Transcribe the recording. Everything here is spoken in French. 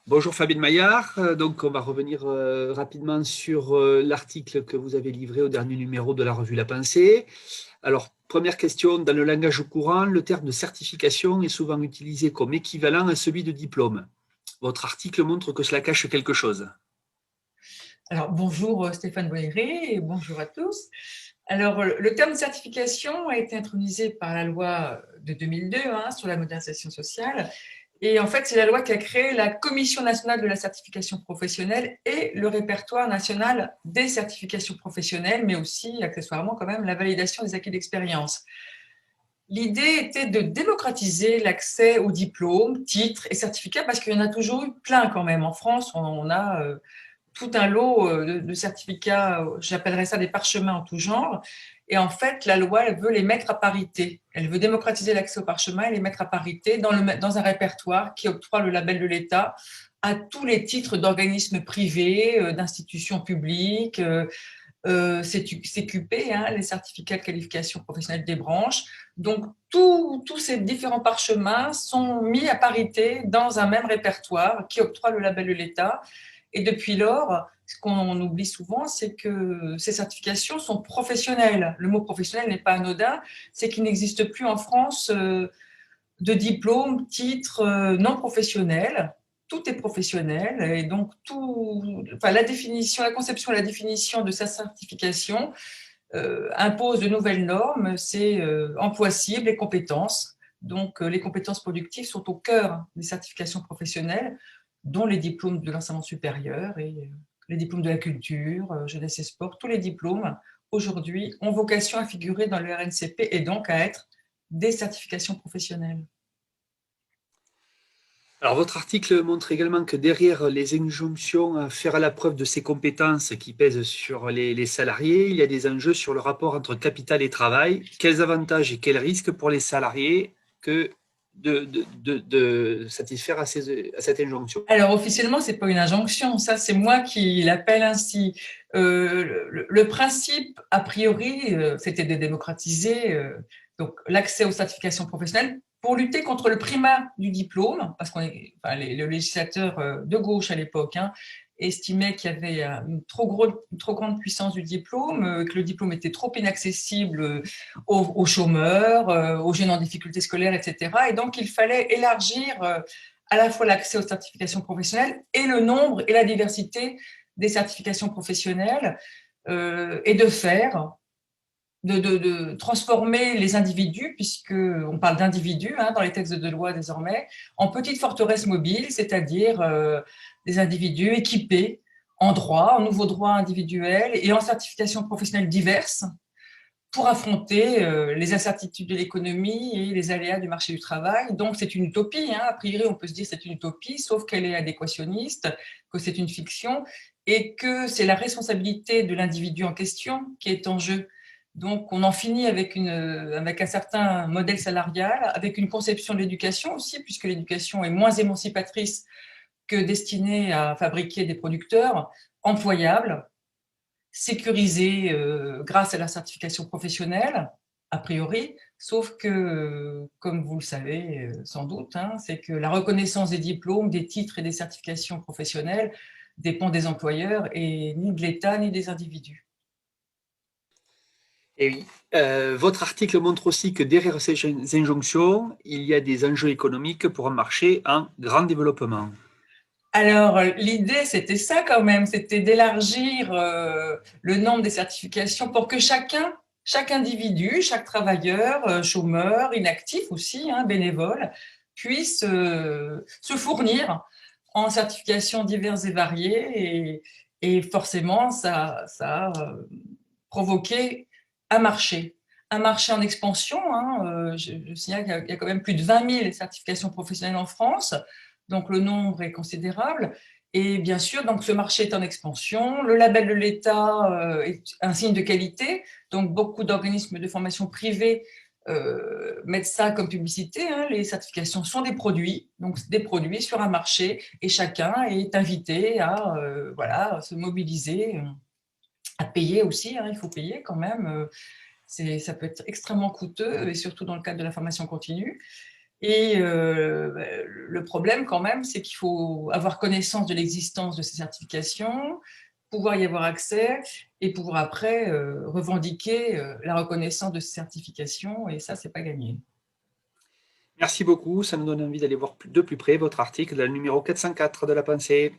Bonjour Fabienne Maillard. Donc on va revenir rapidement sur l'article que vous avez livré au dernier numéro de la revue La Pensée. Alors, première question, dans le langage courant, le terme de certification est souvent utilisé comme équivalent à celui de diplôme. Votre article montre que cela cache quelque chose. Alors, bonjour Stéphane Boéré et bonjour à tous. Alors, le terme certification a été intronisé par la loi de 2002 sur la modernisation sociale. Et en fait, c'est la loi qui a créé la Commission nationale de la certification professionnelle et le répertoire national des certifications professionnelles, mais aussi, accessoirement, quand même, la validation des acquis d'expérience. L'idée était de démocratiser l'accès aux diplômes, titres et certificats, parce qu'il y en a toujours eu plein quand même. En France, on a tout un lot de certificats, j'appellerais ça des parchemins en tout genre. Et en fait, la loi, elle veut les mettre à parité. Elle veut démocratiser l'accès aux parchemins et les mettre à parité dans un répertoire qui octroie le label de l'État à tous les titres d'organismes privés, d'institutions publiques, CQP, les certificats de qualification professionnelle des branches. Donc, tous ces différents parchemins sont mis à parité dans un même répertoire qui octroie le label de l'État. Et depuis lors, ce qu'on oublie souvent, c'est que ces certifications sont professionnelles. Le mot professionnel n'est pas anodin, c'est qu'il n'existe plus en France de diplôme, titre non professionnel. Tout est professionnel et donc la définition, la conception et la définition de sa certification impose de nouvelles normes, c'est emploi cible et compétences. Donc, les compétences productives sont au cœur des certifications professionnelles, dont les diplômes de l'enseignement supérieur et les diplômes de la culture, jeunesse et sport. Tous les diplômes, aujourd'hui, ont vocation à figurer dans le RNCP et donc à être des certifications professionnelles. Alors, votre article montre également que derrière les injonctions à faire la preuve de ses compétences qui pèsent sur les salariés, il y a des enjeux sur le rapport entre capital et travail. Quels avantages et quels risques pour les salariés que de satisfaire à cette injonction? Alors, officiellement, ce n'est pas une injonction, ça, c'est moi qui l'appelle ainsi. Le principe, a priori, c'était de démocratiser donc l'accès aux certifications professionnelles pour lutter contre le primat du diplôme, parce le législateur de gauche à l'époque estimait qu'il y avait une trop grande puissance du diplôme, que le diplôme était trop inaccessible aux chômeurs, aux jeunes en difficulté scolaire, etc. Et donc, il fallait élargir à la fois l'accès aux certifications professionnelles et le nombre et la diversité des certifications professionnelles et de transformer les individus, puisqu'on parle d'individus dans les textes de loi désormais, en petites forteresses mobiles, c'est-à-dire des individus équipés en droit, en nouveaux droits individuels et en certifications professionnelles diverses pour affronter les incertitudes de l'économie et les aléas du marché du travail. Donc, c'est une utopie. A priori, on peut se dire que c'est une utopie, sauf qu'elle est adéquationniste, que c'est une fiction et que c'est la responsabilité de l'individu en question qui est en jeu. Donc, on en finit avec un certain modèle salarial, avec une conception de l'éducation aussi, puisque l'éducation est moins émancipatrice que destinée à fabriquer des producteurs employables, sécurisé grâce à la certification professionnelle, a priori, sauf que, comme vous le savez sans doute, c'est que la reconnaissance des diplômes, des titres et des certifications professionnelles dépend des employeurs et ni de l'État ni des individus. Et oui, votre article montre aussi que derrière ces injonctions, il y a des enjeux économiques pour un marché en grand développement. Alors, l'idée, c'était ça quand même, c'était d'élargir le nombre des certifications pour que chaque individu, chaque travailleur, chômeur, inactif aussi, bénévole, puisse se fournir en certifications diverses et variées. Et forcément, ça a provoqué un marché. Un marché en expansion. Je signale qu'il y a quand même plus de 20 000 certifications professionnelles en France. Donc, le nombre est considérable. Et bien sûr, donc, ce marché est en expansion. Le label de l'État est un signe de qualité. Donc, beaucoup d'organismes de formation privés mettent ça comme publicité. Les certifications sont des produits, donc des produits sur un marché. Et chacun est invité à se mobiliser, à payer aussi. Il faut payer quand même. Ça peut être extrêmement coûteux, et surtout dans le cadre de la formation continue. Et le problème quand même, c'est qu'il faut avoir connaissance de l'existence de ces certifications, pouvoir y avoir accès et pouvoir après revendiquer la reconnaissance de ces certifications, et ça, c'est pas gagné. Merci beaucoup, ça nous donne envie d'aller voir de plus près votre article, le numéro 404 de La Pensée.